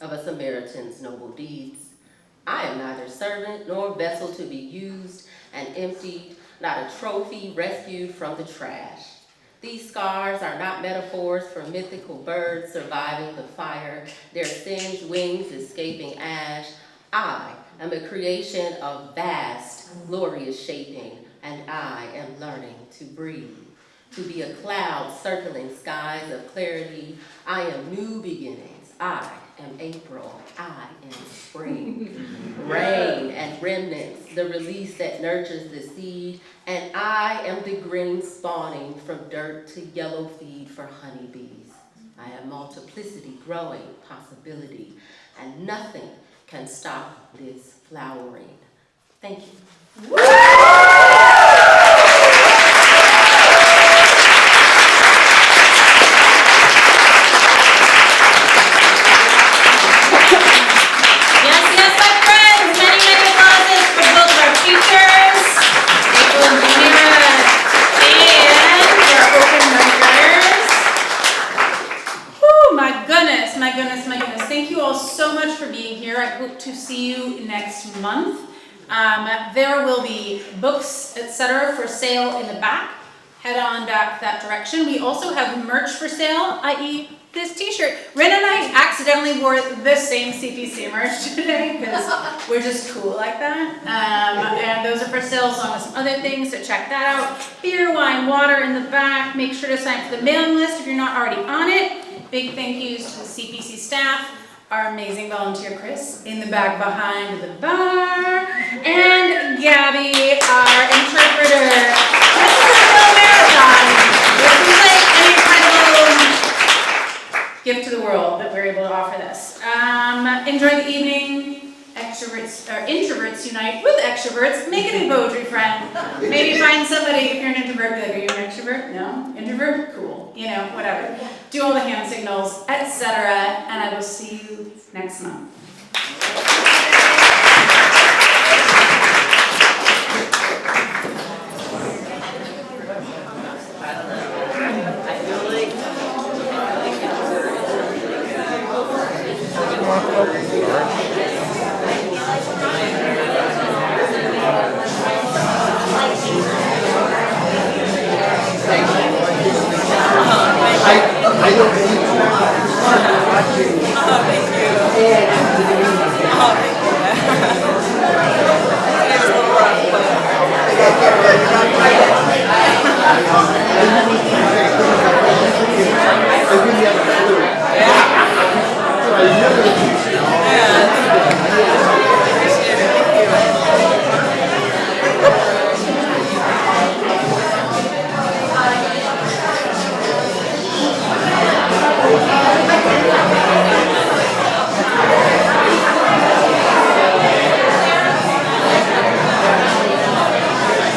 of a Samaritan's noble deeds. I am neither servant nor vessel to be used and emptied, not a trophy rescued from the trash. These scars are not metaphors for mythical birds surviving the fire, their singed wings escaping ash. I am a creation of vast, glorious shaping, and I am learning to breathe. To be a cloud circling skies of clarity, I am new beginnings. I am April, I am spring. Rain and remnants, the release that nurtures the seed, and I am the green spawning from dirt to yellow feed for honeybees. I am multiplicity growing possibility, and nothing can stop this flowering. Thank you. Thank you all so much for being here. I hope to see you next month. There will be books, etc. for sale in the back. Head on back that direction. We also have merch for sale, i.e. this t-shirt. Ren and I accidentally wore the same CPC merch today because we're just cool like that. And those are for sale along with some other things, so check that out. Beer, wine, water in the back. Make sure to sign up for the mailing list if you're not already on it. Big thank yous to the CPC staff, our amazing volunteer Chris in the back behind the bar, and Gabby, our interpreter. This is a real marathon. This is like an incredible gift to the world that we're able to offer this. Enjoy the evening. Extroverts or introverts unite with extroverts. Make a new poetry friend. Maybe find somebody, if you're an introvert, be like, are you an extrovert? No? Introvert? Cool. You know, whatever. Do all the hand signals, etc. And I will see you next month.